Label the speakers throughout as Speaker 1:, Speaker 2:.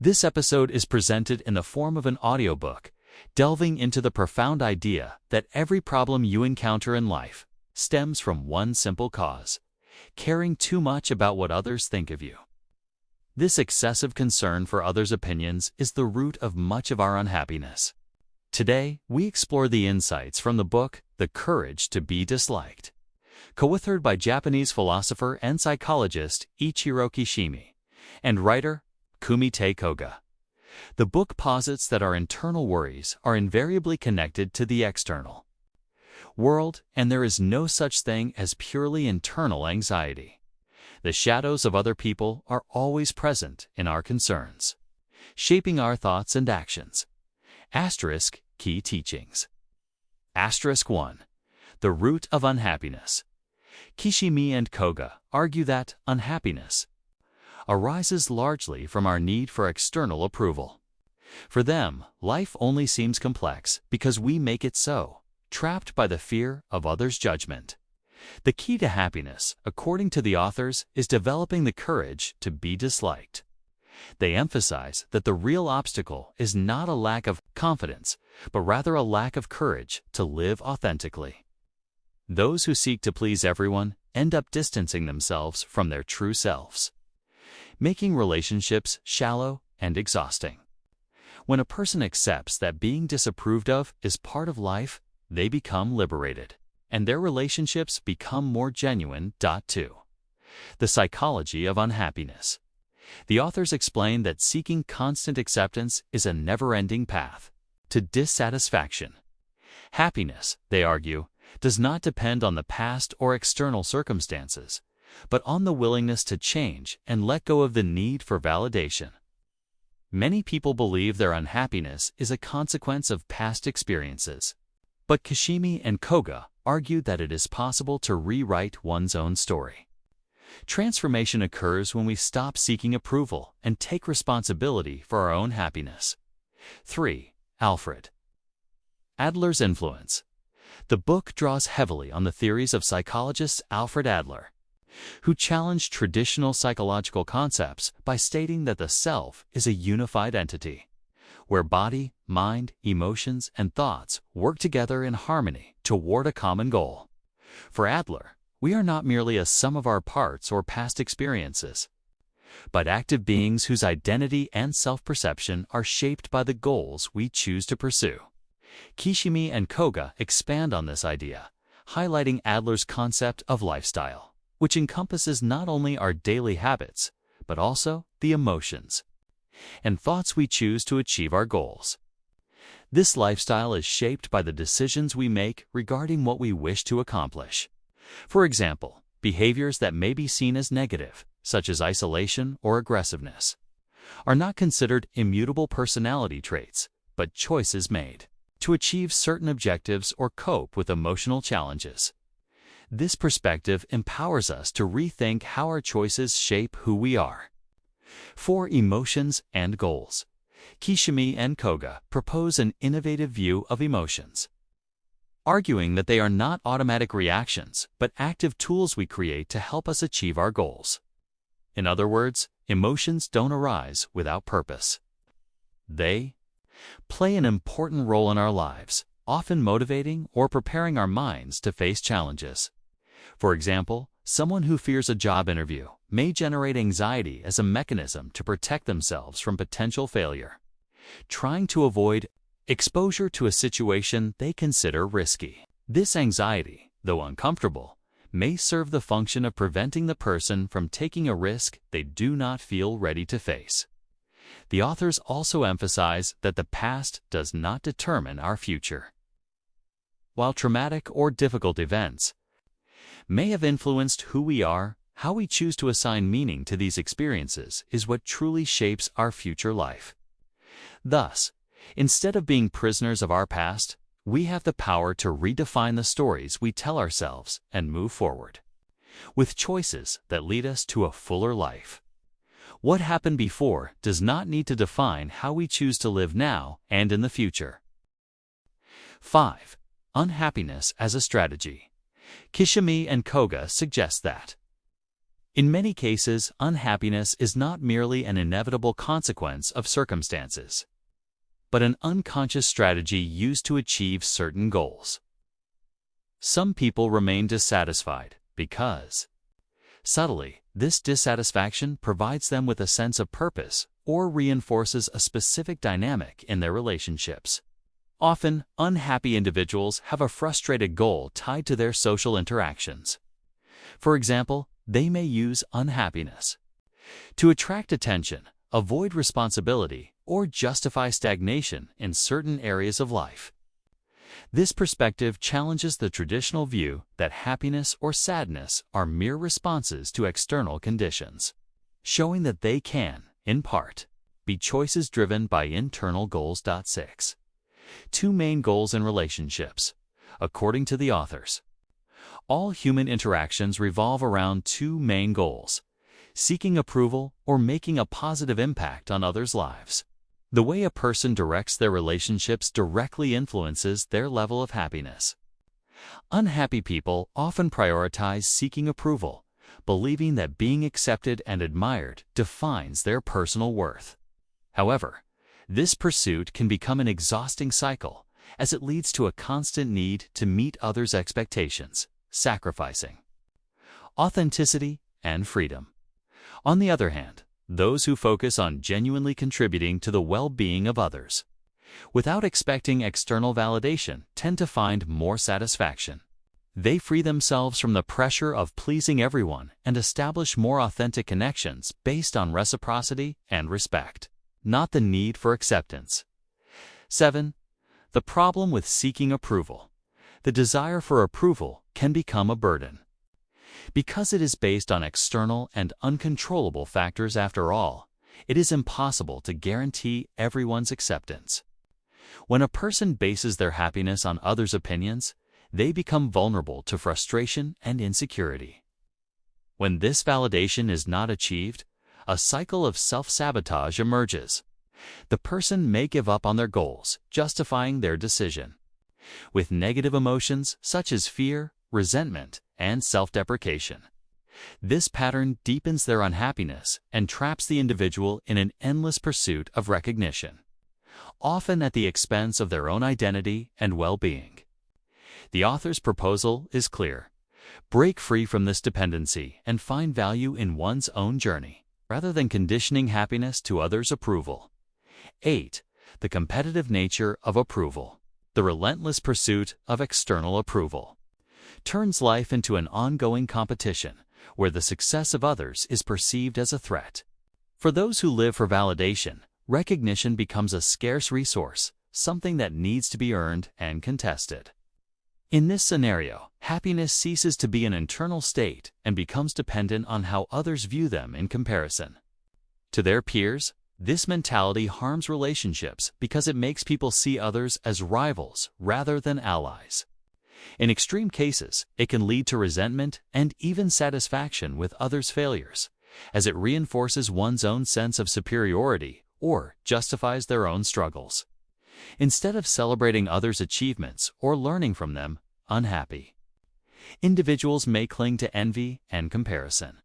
Speaker 1: This episode is presented in the form of an audiobook, delving into the profound idea that every problem you encounter in life stems from one simple cause: caring too much about what others think of you. This excessive concern for others' opinions is the root of much of our unhappiness. Today, we explore the insights from the book The Courage to Be Disliked, co-authored by Japanese philosopher and psychologist Ichiro Kishimi and writer Fumitake Koga. The book posits that our internal worries are invariably connected to the external world, and there is no such thing as purely internal anxiety. The shadows of other people are always present in our concerns, shaping our thoughts and actions. Key teachings. 1. The root of unhappiness. Kishimi and Koga argue that unhappiness arises largely from our need for external approval. For them, life only seems complex because we make it so, trapped by the fear of others' judgment. The key to happiness, according to the authors, is developing the courage to be disliked. They emphasize that the real obstacle is not a lack of confidence, but rather a lack of courage to live authentically. Those who seek to please everyone end up distancing themselves from their true selves, making relationships shallow and exhausting. When a person accepts that being disapproved of is part of life, they become liberated, and their relationships become more genuine. 2. The psychology of unhappiness. The authors explain that seeking constant acceptance is a never-ending path to dissatisfaction. Happiness, they argue, does not depend on the past or external circumstances, but on the willingness to change and let go of the need for validation. Many people believe their unhappiness is a consequence of past experiences, but Kishimi and Koga argue that it is possible to rewrite one's own story. Transformation occurs when we stop seeking approval and take responsibility for our own happiness. 3. Alfred Adler's influence. The book draws heavily on the theories of psychologist Alfred Adler, who challenged traditional psychological concepts by stating that the self is a unified entity, where body, mind, emotions, and thoughts work together in harmony toward a common goal. For Adler, we are not merely a sum of our parts or past experiences, but active beings whose identity and self-perception are shaped by the goals we choose to pursue. Kishimi and Koga expand on this idea, highlighting Adler's concept of lifestyle, which encompasses not only our daily habits, but also the emotions and thoughts we choose to achieve our goals. This lifestyle is shaped by the decisions we make regarding what we wish to accomplish. For example, behaviors that may be seen as negative, such as isolation or aggressiveness, are not considered immutable personality traits, but choices made to achieve certain objectives or cope with emotional challenges. This perspective empowers us to rethink how our choices shape who we are. 4. Emotions and goals. Kishimi and Koga propose an innovative view of emotions, arguing that they are not automatic reactions, but active tools we create to help us achieve our goals. In other words, emotions don't arise without purpose. They play an important role in our lives, often motivating or preparing our minds to face challenges. For example, someone who fears a job interview may generate anxiety as a mechanism to protect themselves from potential failure, trying to avoid exposure to a situation they consider risky. This anxiety, though uncomfortable, may serve the function of preventing the person from taking a risk they do not feel ready to face. The authors also emphasize that the past does not determine our future. While traumatic or difficult events may have influenced who we are, how we choose to assign meaning to these experiences is what truly shapes our future life. Thus, instead of being prisoners of our past, we have the power to redefine the stories we tell ourselves and move forward with choices that lead us to a fuller life. What happened before does not need to define how we choose to live now and in the future. 5. Unhappiness as a strategy. Kishimi and Koga suggest that In many cases, unhappiness is not merely an inevitable consequence of circumstances, but an unconscious strategy used to achieve certain goals. Some people remain dissatisfied because, subtly, this dissatisfaction provides them with a sense of purpose or reinforces a specific dynamic in their relationships. Often, unhappy individuals have a frustrated goal tied to their social interactions. For example, they may use unhappiness to attract attention, avoid responsibility, or justify stagnation in certain areas of life. This perspective challenges the traditional view that happiness or sadness are mere responses to external conditions, showing that they can, in part, be choices driven by internal goals. 6. Two main goals in relationships. According to the authors, all human interactions revolve around two main goals: seeking approval or making a positive impact on others' lives. The way a person directs their relationships directly influences their level of happiness. Unhappy people often prioritize seeking approval, believing that being accepted and admired defines their personal worth. However, this pursuit can become an exhausting cycle, as it leads to a constant need to meet others' expectations, sacrificing authenticity and freedom. On the other hand, those who focus on genuinely contributing to the well-being of others, without expecting external validation, tend to find more satisfaction. They free themselves from the pressure of pleasing everyone and establish more authentic connections based on reciprocity and respect, not the need for acceptance. 7. The problem with seeking approval. The desire for approval can become a burden. Because it is based on external and uncontrollable factors after all, it is impossible to guarantee everyone's acceptance. When a person bases their happiness on others' opinions, they become vulnerable to frustration and insecurity. When this validation is not achieved, a cycle of self-sabotage emerges. The person may give up on their goals, justifying their decision with negative emotions such as fear, resentment, and self-deprecation. This pattern deepens their unhappiness and traps the individual in an endless pursuit of recognition, often at the expense of their own identity and well-being. The author's proposal is clear: break free from this dependency and find value in one's own journey, rather than conditioning happiness to others' approval. 8. The competitive nature of approval. The relentless pursuit of external approval turns life into an ongoing competition where the success of others is perceived as a threat. For those who live for validation, recognition becomes a scarce resource, something that needs to be earned and contested. In this scenario, happiness ceases to be an internal state and becomes dependent on how others view them in comparison to their peers. This mentality harms relationships because it makes people see others as rivals rather than allies. In extreme cases, it can lead to resentment and even satisfaction with others' failures, as it reinforces one's own sense of superiority or justifies their own struggles. Instead of celebrating others' achievements or learning from them, unhappy individuals may cling to envy and comparison,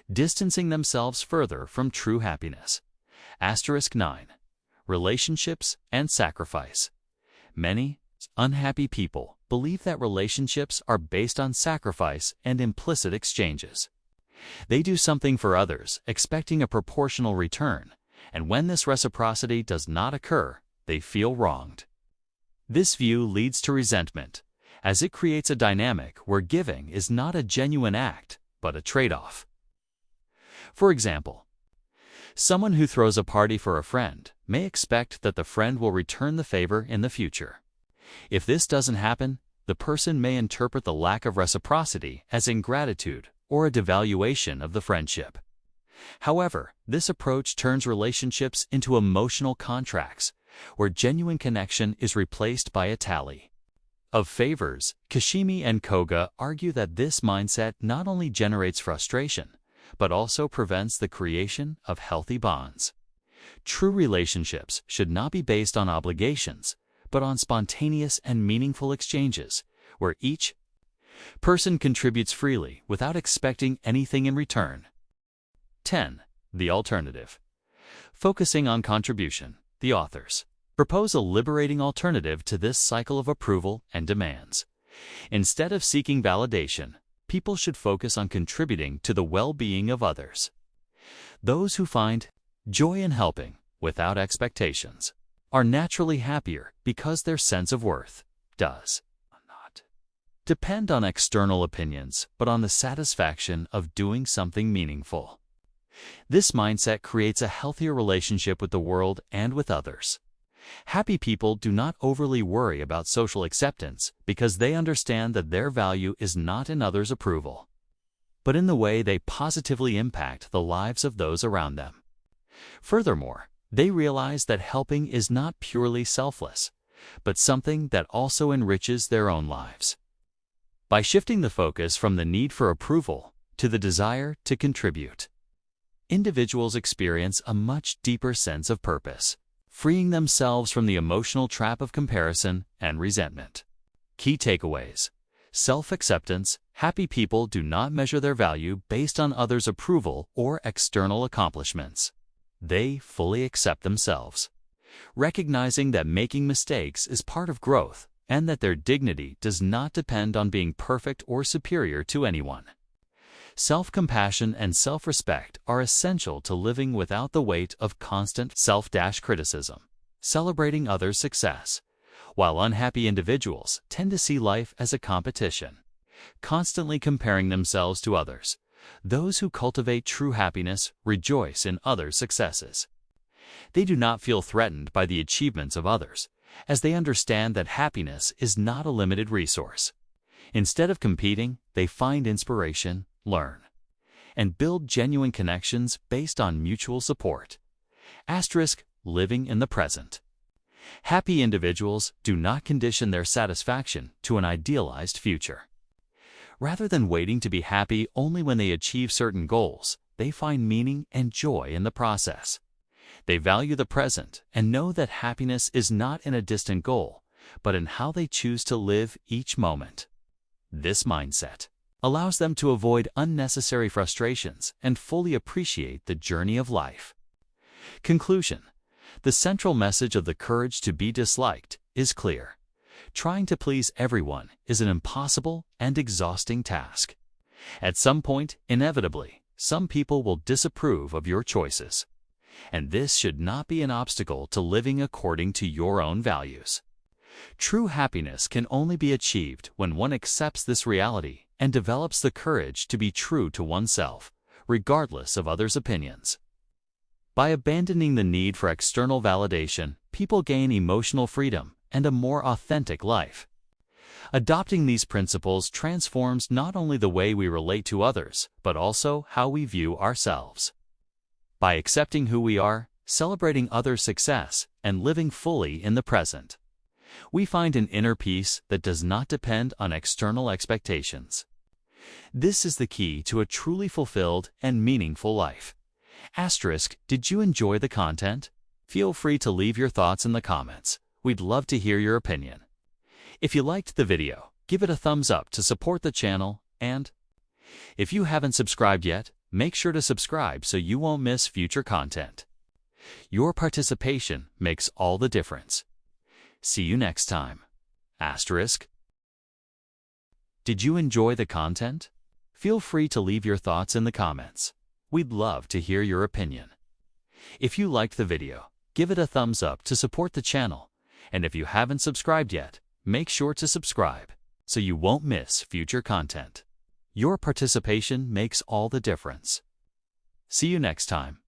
Speaker 1: distancing themselves further from true happiness. 9. Relationships and sacrifice. Many unhappy people believe that relationships are based on sacrifice and implicit exchanges. They do something for others, expecting a proportional return, and when this reciprocity does not occur, they feel wronged. This view leads to resentment, as it creates a dynamic where giving is not a genuine act, but a trade-off. For example, someone who throws a party for a friend may expect that the friend will return the favor in the future. If this doesn't happen, the person may interpret the lack of reciprocity as ingratitude or a devaluation of the friendship. However, this approach turns relationships into emotional contracts, where genuine connection is replaced by a tally of favors. Kishimi and Koga argue that this mindset not only generates frustration, but also prevents the creation of healthy bonds. True relationships should not be based on obligations, but on spontaneous and meaningful exchanges, where each Person contributes freely without expecting anything in return. 10. The alternative. Focusing on contribution, the authors propose a liberating alternative to this cycle of approval and demands. Instead of seeking validation, people should focus on contributing to the well-being of others. Those who find joy in helping without expectations are naturally happier because their sense of worth does not depend on external opinions, but on the satisfaction of doing something meaningful. This mindset creates a healthier relationship with the world and with others. Happy people do not overly worry about social acceptance because they understand that their value is not in others' approval, but in the way they positively impact the lives of those around them. Furthermore, they realize that helping is not purely selfless, but something that also enriches their own lives. By shifting the focus from the need for approval to the desire to contribute, individuals experience a much deeper sense of purpose, freeing themselves from the emotional trap of comparison and resentment. Key takeaways. Self-acceptance. Happy people do not measure their value based on others' approval or external accomplishments. They fully accept themselves, recognizing that making mistakes is part of growth and that their dignity does not depend on being perfect or superior to anyone. Self-compassion and self-respect are essential to living without the weight of constant self-criticism, celebrating others' success, while unhappy individuals tend to see life as a competition, constantly comparing themselves to others. Those who cultivate true happiness rejoice in others' successes. They do not feel threatened by the achievements of others, as they understand that happiness is not a limited resource. Instead of competing, they find inspiration, learn, and build genuine connections based on mutual support. Living in the present. Happy individuals do not condition their satisfaction to an idealized future. Rather than waiting to be happy only when they achieve certain goals, they find meaning and joy in the process. They value the present and know that happiness is not in a distant goal, but in how they choose to live each moment. This mindset allows them to avoid unnecessary frustrations and fully appreciate the journey of life. Conclusion. The central message of The Courage to Be Disliked is clear. Trying to please everyone is an impossible and exhausting task. At some point, inevitably, some people will disapprove of your choices. And this should not be an obstacle to living according to your own values. True happiness can only be achieved when one accepts this reality and develops the courage to be true to oneself, regardless of others' opinions. By abandoning the need for external validation, people gain emotional freedom and a more authentic life. Adopting these principles transforms not only the way we relate to others, but also how we view ourselves. By accepting who we are, celebrating others' success, and living fully in the present, we find an inner peace that does not depend on external expectations. This is the key to a truly fulfilled and meaningful life. Did you enjoy the content? Feel free to leave your thoughts in the comments. We'd love to hear your opinion. If you liked the video, give it a thumbs up to support the channel, and if you haven't subscribed yet, make sure to subscribe so you won't miss future content. Your participation makes all the difference. See you next time. Did you enjoy the content? Feel free to leave your thoughts in the comments. We'd love to hear your opinion. If you liked the video, give it a thumbs up to support the channel. And if you haven't subscribed yet, make sure to subscribe so you won't miss future content. Your participation makes all the difference. See you next time.